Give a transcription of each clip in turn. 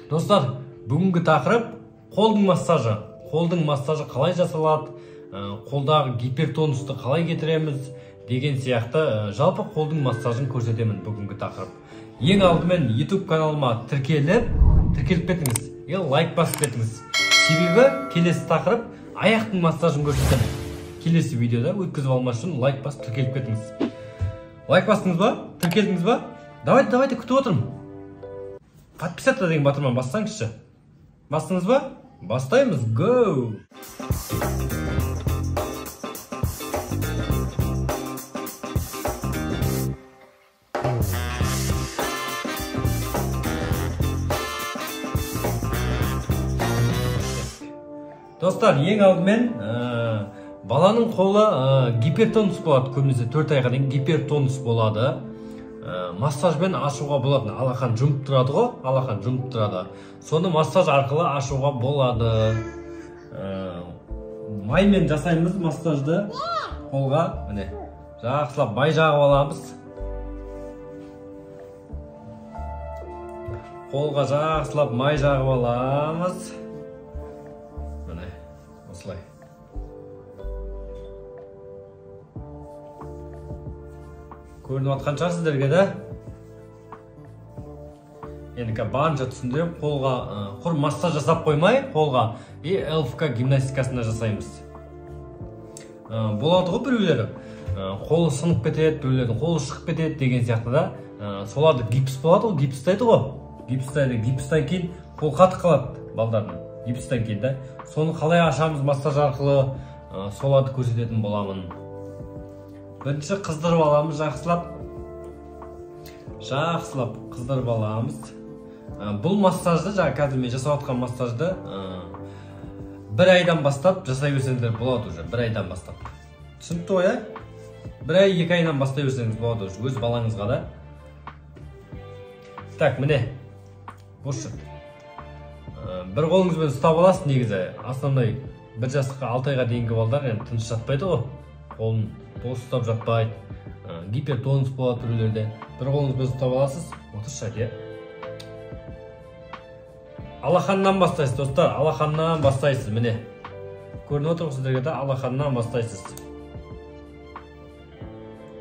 Достар, бүгінгі тақырып қолдың массажы. Қолдың массажы қалай жасалады, қолдағы гипертонусты қалай кетіреміз деген сияқты жалпы қолдың массажын көрсетемін бүгінгі тақырып. Ең алдымен YouTube каналыма тіркеліп кетіңіз. Лайк басып кетіңіз. Себебі келесі тақырып аяқтың массажын көрсетемін. Келесі видеода өткізіп алмас үшін лайк басып тіркеліп кетіңіз. Лайк бастыңыз ба? Тіркелдіңіз ба? Давайте күтіп отырмын. Подписаться деген батырман бассаңызшы. Бастыңыз ба? Бастаймыз. Go! Достар, ең алдымен баланың қолы гипертонус болады, көбінесе 4 айға дейін гипертонус болады. Массажбен ашуға болады. Алақан жұмып тұрады ғой, алақан жұмып тұрады. Соны массаж арқылы ашуға болады. Маймен жасаймыз массажды қолға. Міне, жақсылап май жағып аламыз. Қолға жақсылап май жағып аламыз. Міне, осылай. Көрініп атқан шығар сіздерге де. Енді барынша түсіндірем, қолға құр массаж жасап қоймай, қолға ЛФК гимнастикасында жасаймыз. Болады ғой біреулері, қолы сынып кетеді, біреулердің қолы шығып кетеді деген сияқты да. Соларды гипс болады ғой, гипстайды ғой. Гипстан кейін қол қатып қалады балдардың. Гипстан кейін да. Соны қалай ашамыз массаж арқылы, соларды көрсететін боламын. Бірінші қыздырып аламыз, жақсылап қыздырып аламыз. Бұл массажды, қазір мен жасап жатқан массажды 1 айдан бастап жасай берсеңіздер болады уже, 1 айдан бастап. Түсінікті ғой, 1 ай, 2 айдан бастай берсеңіз болады уже, өз балаңызға да. Так, міне, бош жүр. Бір қолыңызбен ұстап аласыз негізі. Основной 1 жасқа 6 айға дейінгі балдар тыныш жатпайды ғой. Қолын бос ұстап жатпайды, гипертонус болады біреулерде. Бір қолыңызбен ұстап аласыз, отыршы. Алақаннан бастайсыз, достар, алақаннан бастайсыз, міне. Көрініп отырмын сіздерге де, алақаннан бастайсыз.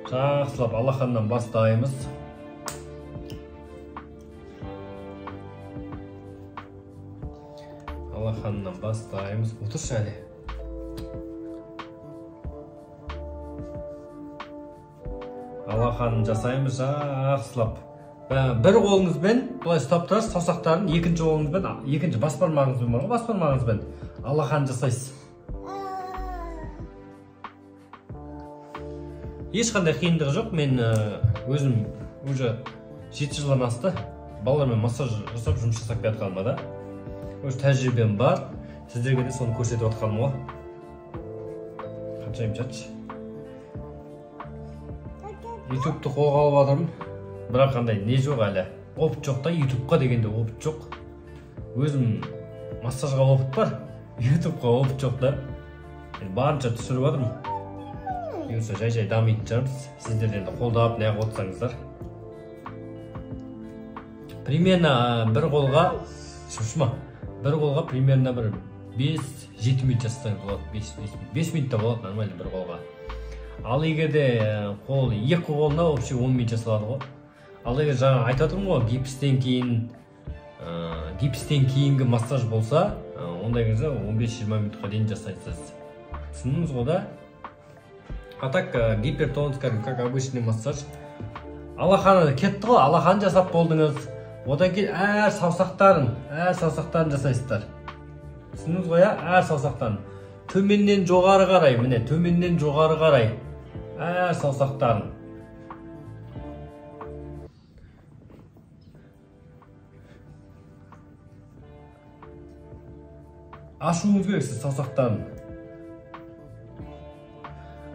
Жақсылап алақаннан бастаймыз. Алақаннан бастаймыз, отыршы әлі. Алақанын жасаймыз жақсылап. Бір қолыңызбен бұлай ұстап тұрасыз, саусақтарын, екінші қолыңызбен, екінші бас бармағыңызбен алақанын жасайсыз. Ешқандай қиындығы жоқ. Мен өзім уже 7 жылдан асты балалармен массаж жасап жұмыс жасап жатқаныма да. Өз тәжірибем бар. Сіздерге де соны көрсетіп отқаным ғой. Қаншайым жатшы. YouTube'ты қолға алып жатырмын. Бірақ қандай не жоқ әлі. Опыт жоқ та, YouTube'қа дегенде опыт жоқ. Өзім массажға опыт бар, YouTube'қа опыт жоқ да. Барынша түсіріп жатырмын. Енді жай дамитын шығармыз. Сіздер енді қолдап неғып отырсаңыздар. Примерно бір қолға, шымшыма, бір қолға примерно бір 5-7 минут жасасаңыз болады. 5 минутта болады нормально бір қолға. Ал егерде қол, екі қолына вообще 10 минут жасалады ғой. Ал егер жаңа айтып отырмын ғой, гипстен кейінгі массаж болса, ондай кезде 15-20 минутқа дейін жасайсыз. Түсіндіңіз ғой да? А так гипертонус, как обычный массаж. Алақаны кетті ғой, алақан жасап болдыңыз. Одан кейін әр саусақтарын жасайсыздар. Түсіндіңіз ғой, әр саусақтарын. Төменнен жоғары қарай, міне, төменнен жоғары қарай. Әр саусақтарын. Ашуыңыз керексіз саусақтарын.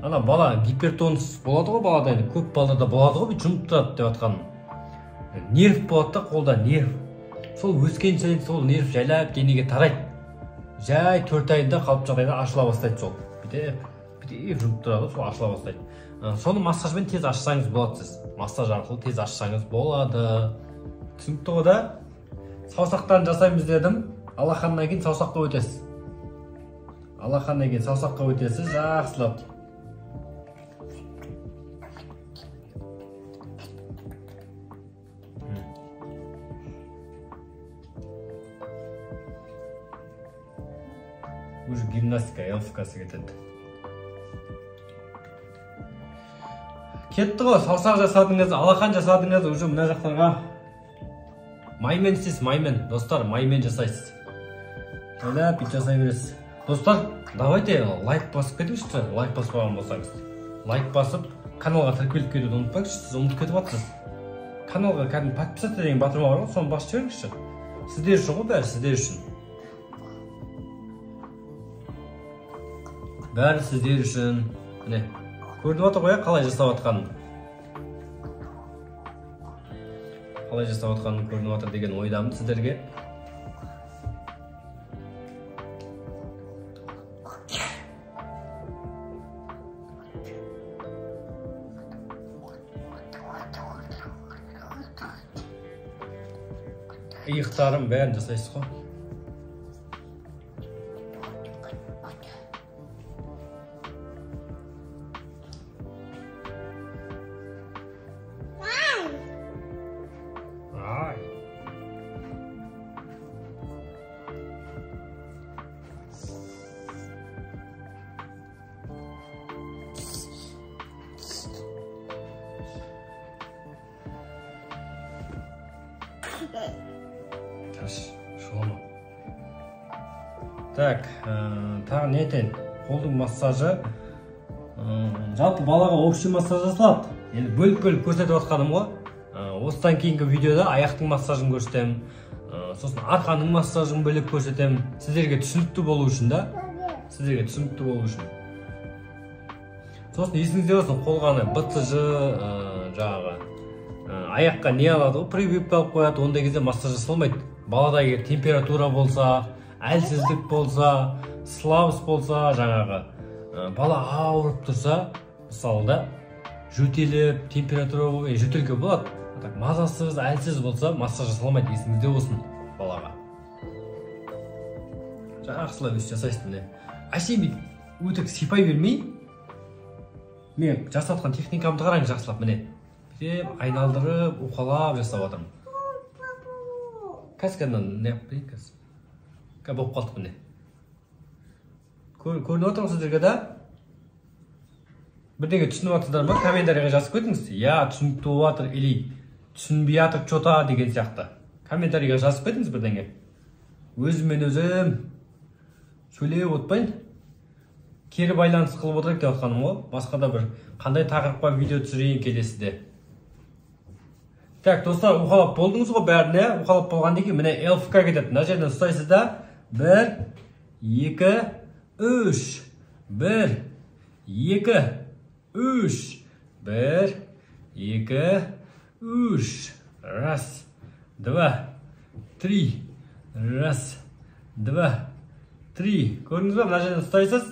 Ана бала гипертонус болады ғой, балада енді көп балада болады ғой, жұмып тұрады деп атқаным. Нерв болады да, қолда нерв. Сол өскен сайын сол нерв жайлап денеге тарайды. Жай 4 айында қалып жағдайда ашыла бастайды сол. Бітеп жұмып тұрады, сол ашыла бастайды. Соны массажбен тез ашсаңыз болады сіз. Массаж арқылы тез ашсаңыз болады. Түсінікті ғой да? саусақтан жасаймыз дедім. Алақаннан кейін саусаққа өтесіз. Алақаннан кейін саусаққа өтесіз, жақсылап. Уже гимнастика, элфкасы кетеді. Кетті ғой, саусақ жасадыңыз, алақан жасадыңыз, уже мына жақтарға маймен істейсіз, маймен. Достар, маймен жасайсыз. Ойлап, бүйтіп жасай бересіз. Достар, давайте лайк басып кетіңізші, лайк баспаған болсаңыз. Лайк басып, каналға тіркеліп кетуді ұмытпаңызшы, сіз ұмытып кетіп жатсыз. Каналға кәдімгі подписаться деген батырма бар ғой, соны басып жіберіңізші. Сіздер үшін ғой, бәрі сіздер үшін. Бәрі сіздер үшін. Міне, көрініп отыр ғой, қалай жасап жатқаным. Қалай жасап жатқаным көрініп отыр деген ойдамын сіздерге. Иықтарым бәрін жасайсыз ғой. Шома. Так, тағы не етен? Қолдың массажы. Жалпы балаға общий массаж жасалады. Енді бөліп-бөліп көрсетіп отқаным ғой. Осыдан кейінгі видеода аяқтың массажын көрсетем. Сосын арқаның массажын бөліп көрсетем. Сіздерге түсінікті болу үшін да. Сіздерге түсінікті болу үшін. Сосын есіңізде болсын, қолғаны БЦЖ жаңағы аяққа не алады ғой, прививка алып қояды, ондай кезде массаж жасалмайды. Балада егер температура болса, әлсіздік болса, слабость болса, жаңағы бала ауырып тұрса, мысалы да жөтеліп, температура жөтелге болады. Мазасыз, әлсіз болса, массаж жасалмайды, есіңізде болсын балаға. Жақсылап өз жасайсың. Әшейін өтік сипай бермей, мен жасатқан техникамды қараңыз жақсылап, міне. Айналдырып, уқалап жасап отырмын. Кәскеннен не yapayım kız? Болып қалдық міне. Көрініп отырмын сіздерге да? Бірдеңе түсініп жатсыздар ма? Комментарийға жазып кетіңіз. Я түсінікті болып жатыр, или түсінбей жатыр что-то деген сияқты. Комментарийға жазып кетіңіз бірдеңе. Өзіммен өзім сөйлеп отпайын. Кері байланыс қылып отырайық деп отқаным ғой. Басқа да бір қандай тақырыпқа видео түсірейін келесіде. Так, достар, уқалап болдыңыз ғой бәріне. Уқалап болғаннан кейін міне LFK кетеді. Мына жерден ұстайсыз да. 1, 2, 3. 1, 2, 3. 1, 2, 3. Раз, два, три. Раз, два, три. Көрдіңіз бе? Мына жерден ұстайсыз.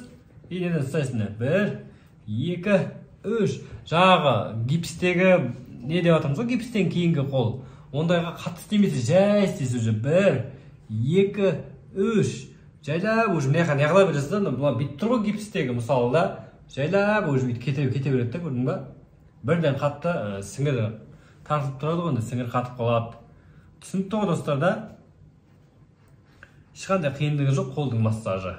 Енеден ұстайсыз. 1, 2, 3. Жаңағы гипстегі не деп атамыз ғой, гипстен кейінгі қол. Ондайға қатты істемейсіз, жай істейсіз уже. 1, 2, 3. Жайлап уже мына неғыла бересіз да, бұлар бүйтіп тұр ғой гипстегі мысалы да. Жайлап уже бүйтіп кете береді да, көрдің ба? Бірден қатты сіңір тартылып тұрады ғой, сіңір қатып қалады. Түсінікті ғой достар да? Ешқандай қиындығы жоқ қолдың массажы.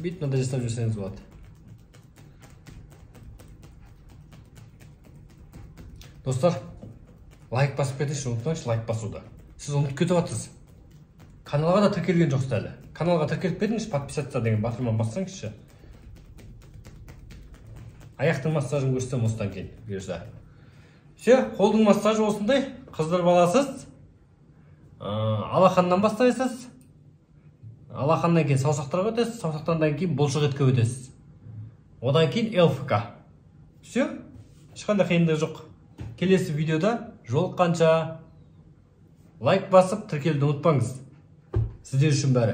Бүйтіп мынандай жасап жүрсеңіз болады. Достар, лайк басып кетіңізші, ұмытпаңызшы лайк басуды. Сіз ұмытып кетіп жатсыз. Каналға да тіркелген жоқсыз әлі. Каналға тіркеліп кетіңізші, подписаться деген батырманы бассаңызшы. Аяқтың массажын көрсетем осыдан кейін бұйырса. Все, қолдың массажы осындай. Қыздар баласыз. Алақаннан бастайсыз. Алақаннан кейін саусақтарға өтесіз, саусақтан кейін бұлшық етке өтесіз. Одан кейін LFK. Все, ешқандай қиындығы жоқ. Келесі видеода жолыққанша лайк басып тіркелуді ұмытпаңыз. Сіздер үшін бәрі.